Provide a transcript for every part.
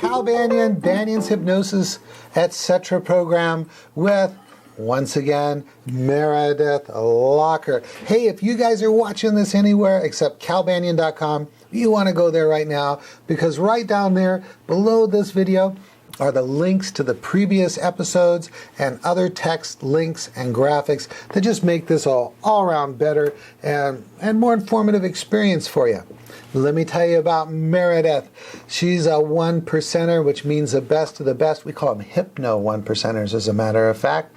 Cal Banyan, Banyan's Hypnosis, etc. program with, once again, Meredith Locher. Hey, if you guys are watching this anywhere except calbanyan.com, you want to go there right now, because right down there below this video are the links to the previous episodes and other text links and graphics that just make this all around better and more informative experience for you. Let me tell you about Meredith. She's a one percenter, which means the best of the best. We call them hypno one percenters, as a matter of fact.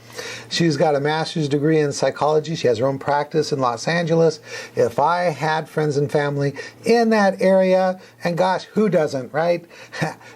She's got a master's degree in psychology. She has her own practice in Los Angeles. If I had friends and family in that area, and gosh, who doesn't, right?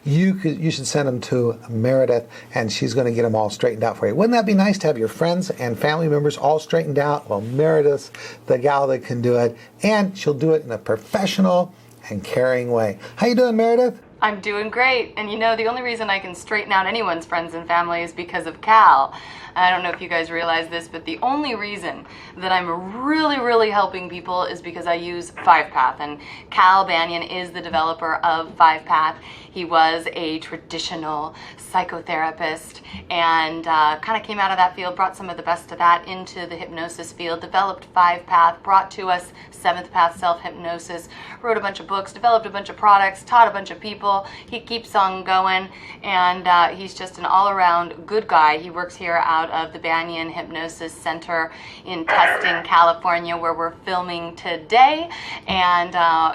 You should send them to Meredith, and she's going to get them all straightened out for you. Wouldn't that be nice to have your friends and family members all straightened out? Well, Meredith's the gal that can do it, and she'll do it in a professional and caring way. How you doing, Meredith? I'm doing great, and you know, the only reason I can straighten out anyone's friends and family is because of Cal. I don't know if you guys realize this, but the only reason that I'm really helping people is because I use 5-Path, and Cal Banyan is the developer of 5-Path. He was a traditional psychotherapist and kind of came out of that field, brought some of the best of that into the hypnosis field, developed 5-Path, brought to us 7th Path self-hypnosis, wrote a bunch of books, developed a bunch of products, taught a bunch of people. He keeps on going, and he's just an all-around good guy. He works here out of the Banyan Hypnosis Center in Tustin, California, where we're filming today. And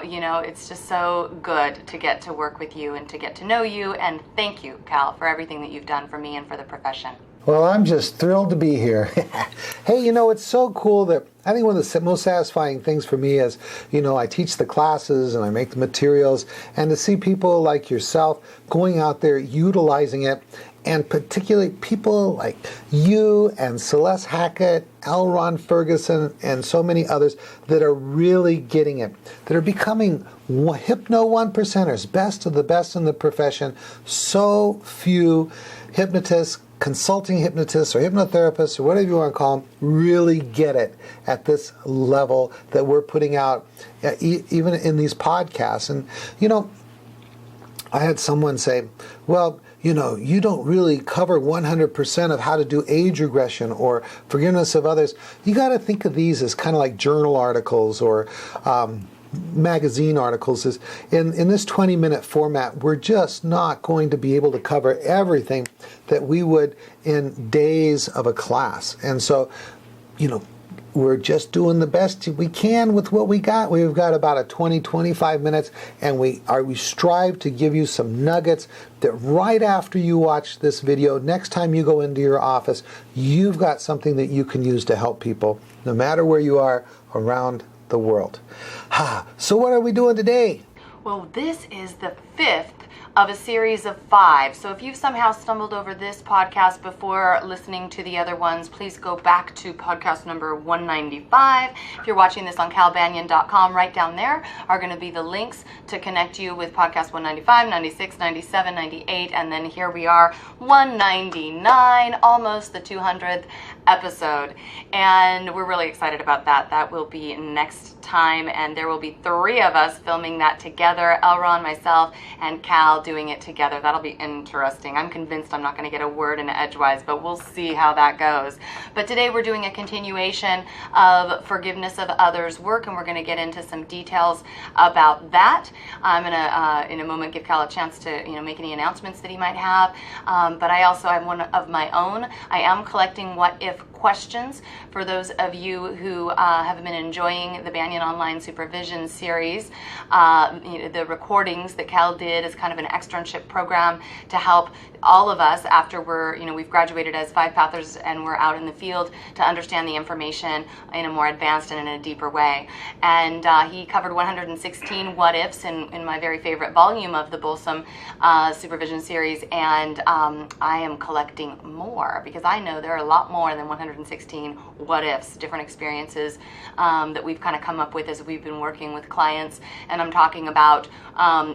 you know, it's just so good to get to work with you and to get to know you. And thank you, Cal, for everything that you've done for me and for the profession. Well, I'm just thrilled to be here. Hey, you know, it's so cool that I think one of the most satisfying things for me is, you know, I teach the classes and I make the materials, and to see people like yourself going out there utilizing it, and particularly people like you and Celeste Hackett, L. Ron Ferguson, and so many others that are really getting it, that are becoming hypno one percenters, best of the best in the profession. So few hypnotists, consulting hypnotists or hypnotherapists or whatever you want to call them really get it at this level that we're putting out, even in these podcasts. And, you know, I had someone say, well, you know, you don't really cover 100% of how to do age regression or forgiveness of others. You got to think of these as kind of like journal articles or magazine articles. Is in this 20-minute format, we're just not going to be able to cover everything that we would in days of a class. And so, you know, we're just doing the best we can with what we got. We've got about a 20-25 minutes, and we strive to give you some nuggets that right after you watch this video, next time you go into your office, you've got something that you can use to help people, no matter where you are around the world. So what are we doing today? Well, this is the 5th of a series of 5. So if you've somehow stumbled over this podcast before listening to the other ones, please go back to podcast number 195. If you're watching this on calbanyan.com, right down there are going to be the links to connect you with podcast 195, 96, 97, 98, and then here we are, 199, almost the 200th episode. And we're really excited about that. That will be next time, and there will be 3 of us filming that together, Elron, myself, and Cal doing it together. That'll be interesting. I'm convinced I'm not going to get a word in edgewise, but we'll see how that goes. But today we're doing a continuation of forgiveness of others work, and we're going to get into some details about that. I'm going to, in a moment, give Cal a chance to, you know, make any announcements that he might have. But I also have one of my own. I am collecting what-if questions for those of you who have been enjoying the Banyan Online Supervision series. You know, the recordings that Cal did as kind of an externship program to help all of us after we've graduated as 5-Pathers and we're out in the field to understand the information in a more advanced and in a deeper way. And he covered 116 what-ifs in my very favorite volume of the Bolsom Supervision series, and I am collecting more because I know there are a lot more than 116 what-ifs, different experiences that we've kind of come up with as we've been working with clients. And I'm talking about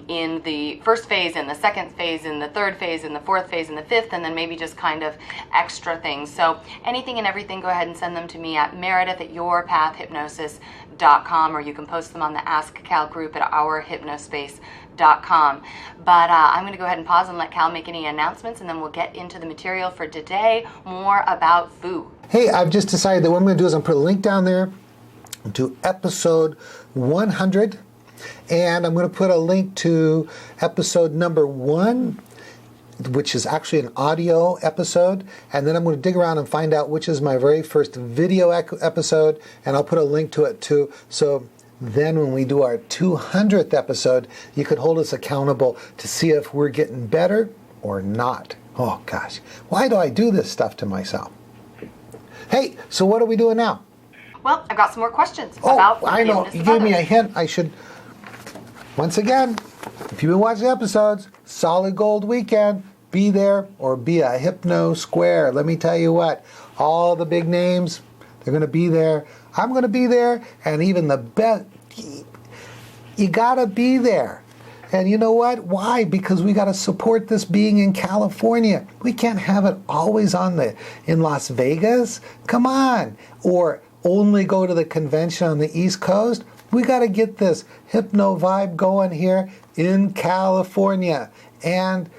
in the first phase, in the second phase, in the third phase, in the fourth phase, in the fifth, and then maybe just kind of extra things. So anything and everything, go ahead and send them to me at Meredith@yourpathhypnosis.com, or you can post them on the Ask Cal group at ourhypnospace.com. hypnotherapy.com. But I'm going to go ahead and pause and let Cal make any announcements, and then we'll get into the material for today, more about foo. Hey, I've just decided that what I'm going to do is I'm going to put a link down there to episode 100, and I'm going to put a link to episode number 1, which is actually an audio episode, and then I'm going to dig around and find out which is my very first video episode, and I'll put a link to it too. So then when we do our 200th episode, you could hold us accountable to see if we're getting better or not. Oh gosh, why do I do this stuff to myself? Hey, so what are we doing now? Well, I've got some more questions about forgiveness. I know, you gave me a hint. I should, once again, if you've been watching episodes, Solid Gold Weekend, be there or be a Hypno Square. Let me tell you what, all the big names, they're going to be there. I'm going to be there, and even the best, you got to be there. And you know what? Why? Because we got to support this being in California. We can't have it always in Las Vegas. Come on. Or only go to the convention on the East Coast. We got to get this hypno vibe going here in California. And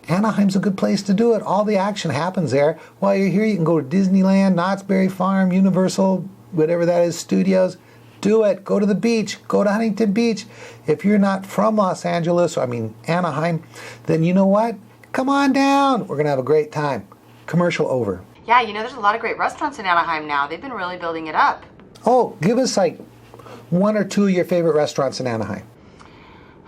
Anaheim's a good place to do it. All the action happens there. While you're here, you can go to Disneyland, Knott's Berry Farm, Universal, whatever that is, Studios. Do it. Go to the beach. Go to Huntington Beach. If you're not from Los Angeles, Anaheim, then you know what? Come on down. We're going to have a great time. Commercial over. Yeah, there's a lot of great restaurants in Anaheim now. They've been really building it up. Oh, give us like 1 or 2 of your favorite restaurants in Anaheim.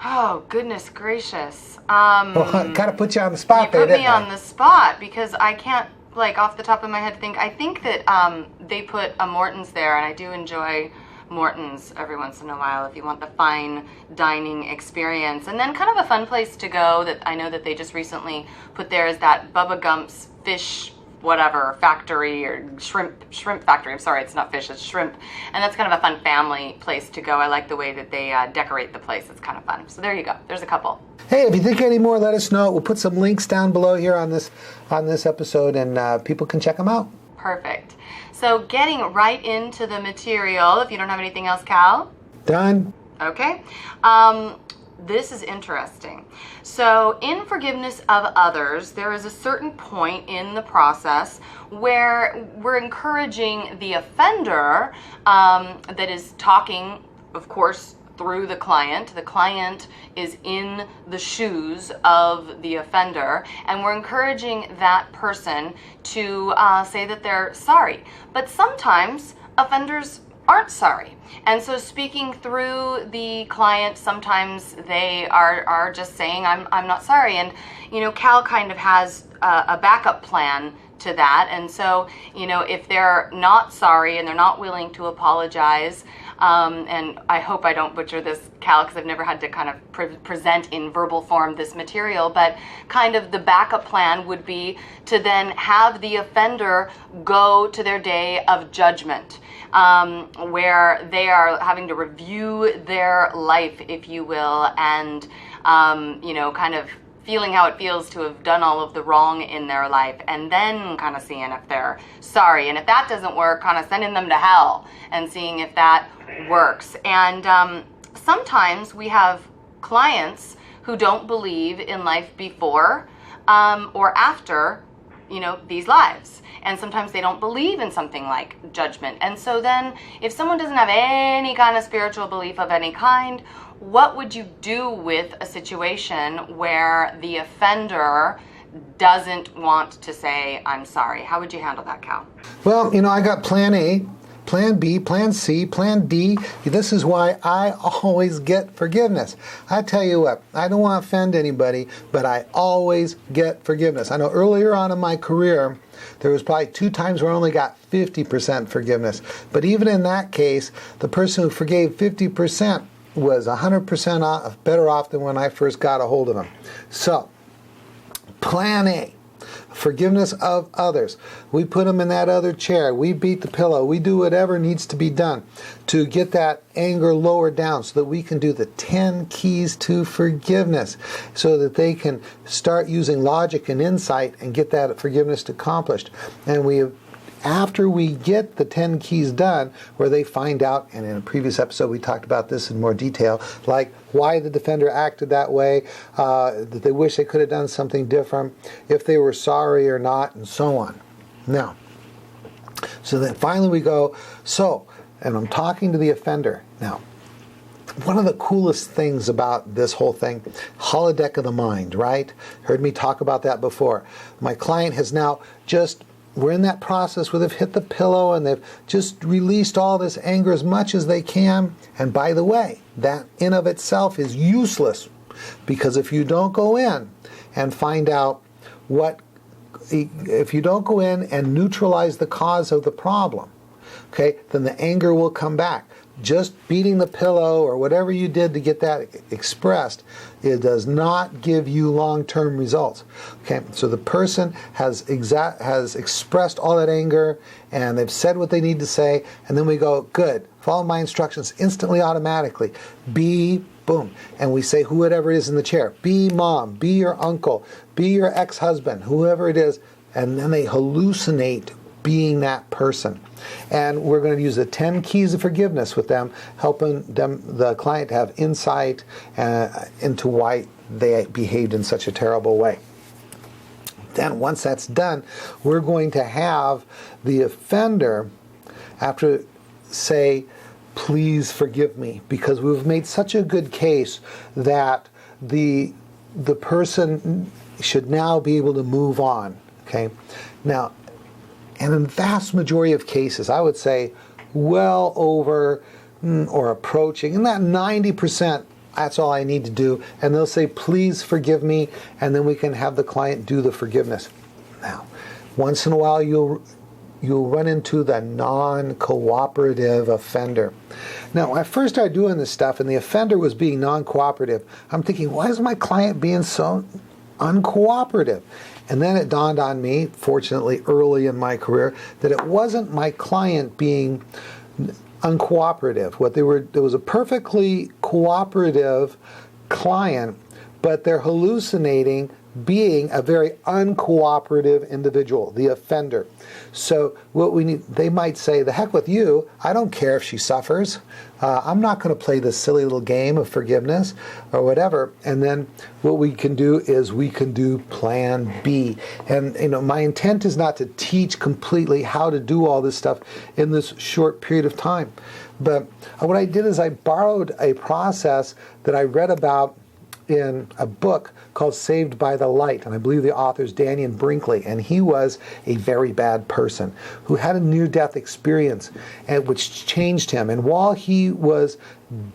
Oh, goodness gracious. Well, kind of put you on the spot there, didn't I? You put me on the spot because I can't, off the top of my head, I think that they put a Morton's there, and I do enjoy Morton's every once in a while if you want the fine dining experience. And then kind of a fun place to go that I know that they just recently put there is that Bubba Gump's Fish whatever factory or shrimp factory. I'm sorry, it's not fish, it's shrimp. And that's kind of a fun family place to go. I like the way that they decorate the place. It's kind of fun. So there you go. There's a couple. Hey, if you think any more, let us know. We'll put some links down below here on this episode, and people can check them out. Perfect. So getting right into the material, if you don't have anything else, Cal? Done. Okay. This is interesting. So in forgiveness of others, there is a certain point in the process where we're encouraging the offender that is talking, of course, through the client. The client is in the shoes of the offender, and we're encouraging that person to say that they're sorry. But sometimes offenders aren't sorry. And so speaking through the client, sometimes they are just saying, I'm not sorry. And, Cal kind of has a backup plan to that. And so, if they're not sorry and they're not willing to apologize, and I hope I don't butcher this, Cal, because I've never had to kind of present in verbal form this material, but kind of the backup plan would be to then have the offender go to their day of judgment, where they are having to review their life, if you will, and, kind of feeling how it feels to have done all of the wrong in their life, and then kind of seeing if they're sorry. And if that doesn't work, kind of sending them to hell and seeing if that works. And sometimes we have clients who don't believe in life before or after, these lives. And sometimes they don't believe in something like judgment. And so then if someone doesn't have any kind of spiritual belief of any kind, what would you do with a situation where the offender doesn't want to say, I'm sorry? How would you handle that, Cal? Well, I got plan A, plan B, plan C, plan D. This is why I always get forgiveness. I tell you what, I don't want to offend anybody, but I always get forgiveness. I know earlier on in my career, there was probably 2 times where I only got 50% forgiveness. But even in that case, the person who forgave 50% was 100% better off than when I first got a hold of them. So, plan A, forgiveness of others. We put them in that other chair. We beat the pillow. We do whatever needs to be done to get that anger lowered down so that we can do the 10 keys to forgiveness so that they can start using logic and insight and get that forgiveness accomplished. And we after we get the 10 keys done, where they find out, and in a previous episode we talked about this in more detail, like why the defender acted that way, that they wish they could have done something different, if they were sorry or not, and so on. Now, so then finally we go, and I'm talking to the offender. Now, one of the coolest things about this whole thing, holodeck of the mind, right? Heard me talk about that before. My client has now we're in that process where they've hit the pillow and they've just released all this anger as much as they can. And by the way, that in of itself is useless, because if you don't go in and find out if you don't go in and neutralize the cause of the problem, okay, then the anger will come back. Just beating the pillow or whatever you did to get that expressed, it does not give you long-term results. Okay, so the person has expressed all that anger and they've said what they need to say, and then we go, good, follow my instructions instantly, automatically. Be, boom, and we say whoever it is in the chair, be mom, be your uncle, be your ex-husband, whoever it is, and then they hallucinate being that person. And we're going to use the 10 keys of forgiveness with them, helping the client to have insight into why they behaved in such a terrible way. Then once that's done, we're going to have the offender say, please forgive me, because we've made such a good case that the person should now be able to move on. Okay? Now, and in the vast majority of cases, I would say well over or approaching, in that 90%, that's all I need to do. And they'll say, please forgive me, and then we can have the client do the forgiveness. Now, once in a while, you'll run into the non-cooperative offender. Now, when I first started doing this stuff and the offender was being non-cooperative, I'm thinking, why is my client being so uncooperative? And then it dawned on me, fortunately early in my career, that it wasn't my client being uncooperative. There was a perfectly cooperative client, but they're hallucinating being a very uncooperative individual, the offender. So they might say, the heck with you, I don't care if she suffers. I'm not going to play this silly little game of forgiveness or whatever. And then what we can do is we can do plan B. And my intent is not to teach completely how to do all this stuff in this short period of time. But what I did is I borrowed a process that I read about in a book called Saved by the Light, and I believe the author is Banyan, and he was a very bad person who had a near-death experience, which changed him. And while he was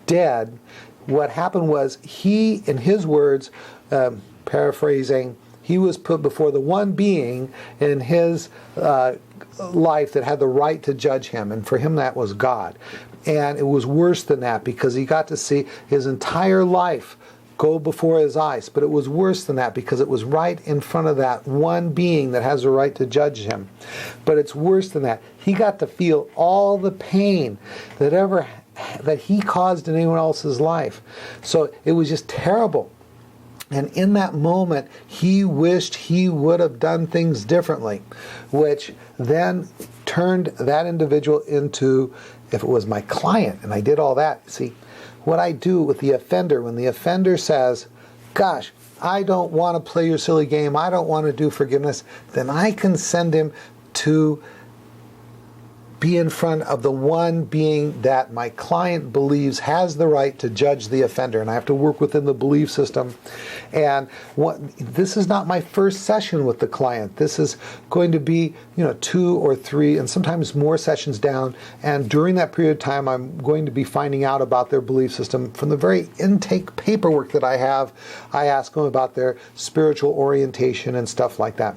dead, what happened was he, in his words, paraphrasing, he was put before the one being in his life that had the right to judge him, and for him that was God. And it was worse than that, because he got to see his entire life go before his eyes. But it was worse than that, because it was right in front of that one being that has the right to judge him. But it's worse than that. He got to feel all the pain that he caused in anyone else's life. So it was just terrible. And in that moment, he wished he would have done things differently, which then turned that individual into, if it was my client, and I did all that, see, what I do with the offender, when the offender says, gosh, I don't want to play your silly game, I don't want to do forgiveness, then I can send him to be in front of the one being that my client believes has the right to judge the offender. And I have to work within the belief system. And this is not my first session with the client. This is going to be 2 or 3 and sometimes more sessions down. And during that period of time, I'm going to be finding out about their belief system. From the very intake paperwork that I have, I ask them about their spiritual orientation and stuff like that.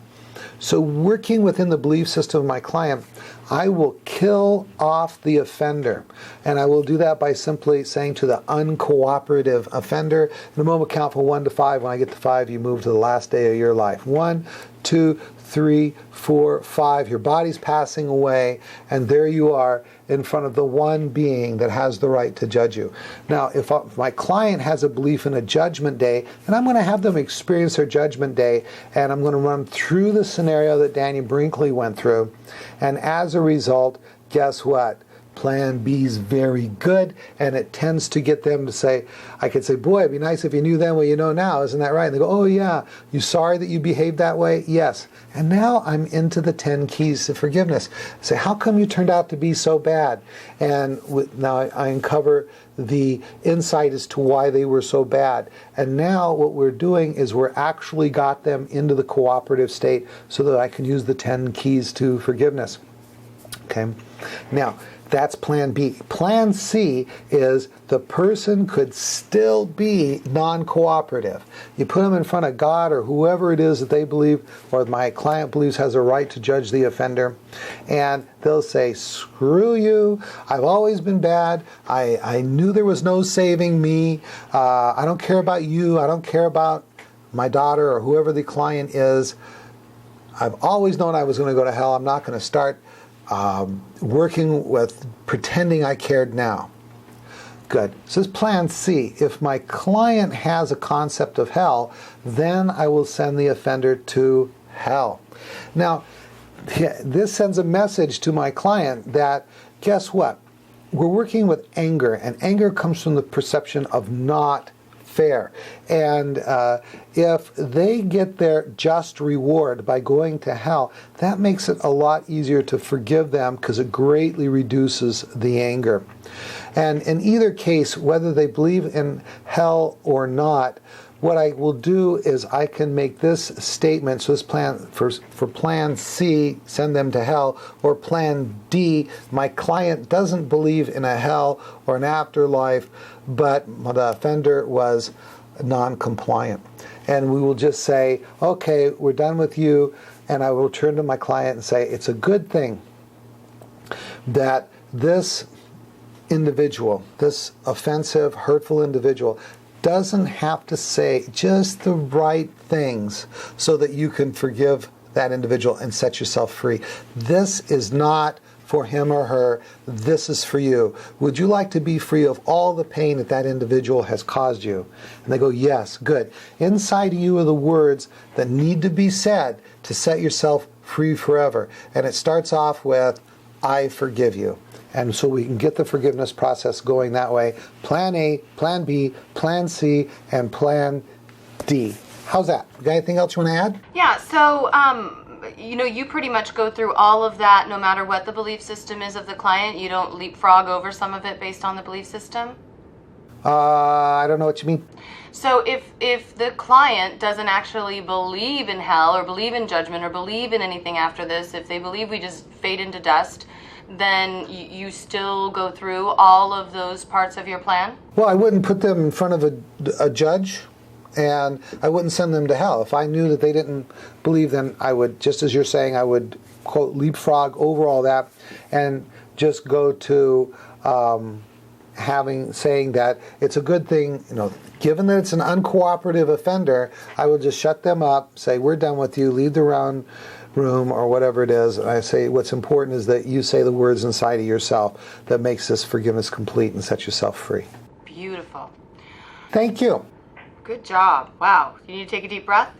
So working within the belief system of my client, I will kill off the offender. And I will do that by simply saying to the uncooperative offender, in a moment count from 1 to 5. When I get to 5, you move to the last day of your life. 1, 2, 3, 4, 5. Your body's passing away, and there you are in front of the one being that has the right to judge you. Now, if my client has a belief in a judgment day, then I'm going to have them experience their judgment day, and I'm going to run through the scenario that Danny Brinkley went through. And as a result, guess what? Plan B is very good, and it tends to get them to say, I could say, boy, it'd be nice if you knew then what you know now, isn't that right? And they go, oh yeah, you sorry that you behaved that way? Yes. And now I'm into the 10 keys to forgiveness. I say, how come you turned out to be so bad? And now I uncover the insight as to why they were so bad. And now what we're doing is we're actually got them into the cooperative state so that I can use the 10 keys to forgiveness. Okay. Now, that's plan B. Plan C is the person could still be non-cooperative. You put them in front of God or whoever it is that they believe, or my client believes has a right to judge the offender, and they'll say, screw you, I've always been bad, I knew there was no saving me, I don't care about you, I don't care about my daughter or whoever the client is, I've always known I was going to go to hell, I'm not going to start working with pretending I cared now. Good. So this is plan C. If my client has a concept of hell, then I will send the offender to hell. Now, this sends a message to my client that, guess what? We're working with anger, and anger comes from the perception of not fair. And if they get their just reward by going to hell, that makes it a lot easier to forgive them because it greatly reduces the anger. And in either case, whether they believe in hell or not, what I will do is I can make this statement, so this plan for plan C, send them to hell, or plan D, my client doesn't believe in a hell or an afterlife, but the offender was non-compliant. And we will just say, okay, we're done with you, and I will turn to my client and say, it's a good thing that this individual, this offensive, hurtful individual, doesn't have to say just the right things so that you can forgive that individual and set yourself free. This is not for him or her. This is for you. Would you like to be free of all the pain that that individual has caused you? And they go, yes, good. Inside of you are the words that need to be said to set yourself free forever. And it starts off with, I forgive you. And so we can get the forgiveness process going that way. Plan A, Plan B, Plan C, and Plan D. How's that? Got anything else you want to add? Yeah, so, you pretty much go through all of that no matter what the belief system is of the client. You don't leapfrog over some of it based on the belief system? I don't know what you mean. So if the client doesn't actually believe in hell or believe in judgment or believe in anything after this, if they believe we just fade into dust, then you still go through all of those parts of your plan? Well, I wouldn't put them in front of a judge, and I wouldn't send them to hell. If I knew that they didn't believe, then I would, just as you're saying, I would, quote, leapfrog over all that and just go to saying that it's a good thing, given that it's an uncooperative offender, I will just shut them up, say, we're done with you, leave the room or whatever it is. And I say what's important is that you say the words inside of yourself that makes this forgiveness complete and set yourself free. Beautiful. Thank you. Good job. Wow. You need to take a deep breath?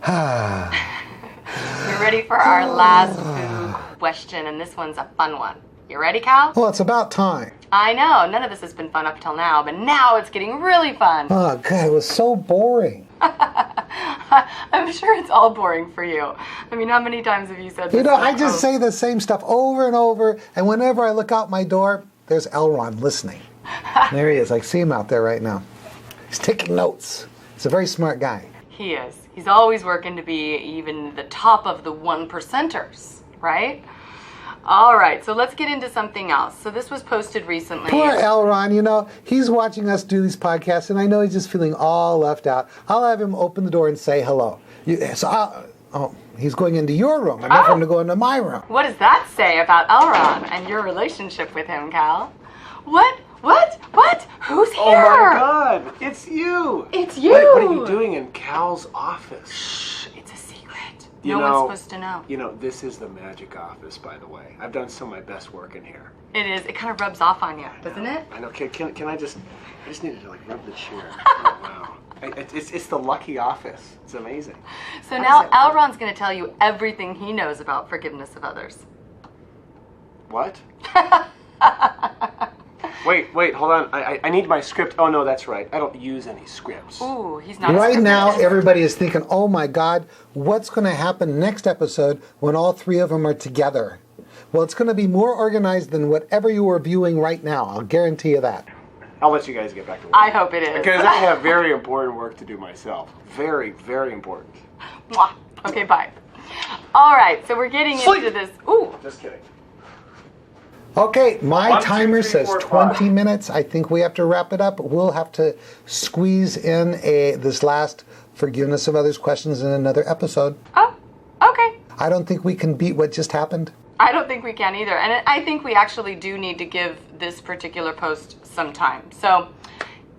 You're ready for our last food question, and this one's a fun one. You ready, Cal? Well, it's about time. I know. None of this has been fun up till now, but now it's getting really fun. Oh, God, it was so boring. I'm sure it's all boring for you. I mean, how many times have you said this? I just say the same stuff over and over, and whenever I look out my door, there's Elron listening. There he is. I see him out there right now. He's taking notes. He's a very smart guy. He is. He's always working to be even the top of the 1%ers, right? All right, so let's get into something else. So this was posted recently. Poor Elron, he's watching us do these podcasts, and I know he's just feeling all left out. I'll have him open the door and say hello. He's going into your room. I'm not going to go into my room. What does that say about Elron and your relationship with him, Cal? What? Who's here? Oh my God, it's you. It's you. What are you doing in Cal's office? Shh, it's a secret. No one's supposed to know. You know, this is the magic office, by the way. I've done some of my best work in here. It is. It kind of rubs off on you, doesn't it? I know. Can I just needed to like rub the chair. Oh, wow. It's the lucky office. It's amazing. So now L. Ron's going to tell you everything he knows about forgiveness of others. What? Wait, hold on. I need my script. Oh, no, that's right. I don't use any scripts. Ooh, he's not. Right now, everybody is thinking, oh my God, what's going to happen next episode when all three of them are together? Well, it's going to be more organized than whatever you are viewing right now. I'll guarantee you that. I'll let you guys get back to work. I hope it is. Because I have very important work to do myself. Very, very important. Mwah. Okay, bye. All right, so we're getting into this. Ooh. Just kidding. Okay, my 1, 2, timer 3, says 4, 20 5. minutes. I think we have to wrap it up. We'll have to squeeze in this last forgiveness of others questions in another episode. Oh, okay. I don't think we can beat what just happened. I don't think we can either. And I think we actually do need to give this particular post some time. So,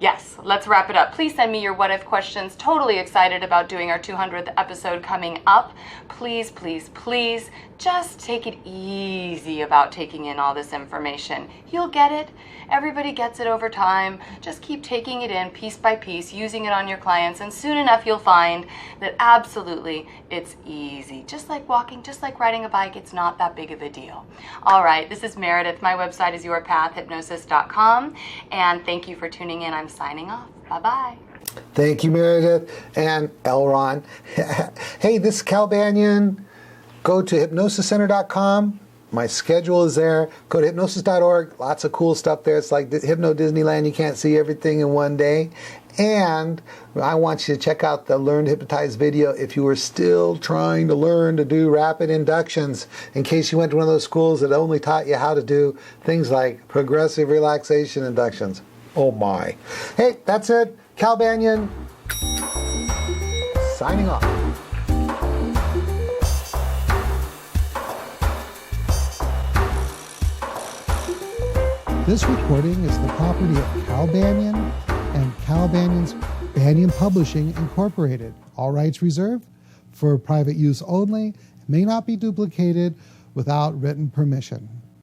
yes, let's wrap it up. Please send me your what if questions. Totally excited about doing our 200th episode coming up. Please, please, please, just take it easy about taking in all this information. You'll get it. Everybody gets it over time. Just keep taking it in piece by piece, using it on your clients, and soon enough you'll find that absolutely it's easy. Just like walking, just like riding a bike, it's not that big of a deal. All right, this is Meredith. My website is yourpathhypnosis.com, and thank you for tuning in. I'm signing off. Bye-bye. Thank you, Meredith and L. Ron. Hey, this is Cal Banyan. Go to hypnosiscenter.com. My schedule is there. Go to hypnosis.org. Lots of cool stuff there. It's like Hypno Disneyland. You can't see everything in one day. And I want you to check out the Learn to Hypnotize video if you are still trying to learn to do rapid inductions, in case you went to one of those schools that only taught you how to do things like progressive relaxation inductions. Oh my. Hey, that's it. Cal Banyan, signing off. This recording is the property of Cal Banyan and Cal Banyan's Banyan Publishing Incorporated. All rights reserved for private use only. May not be duplicated without written permission.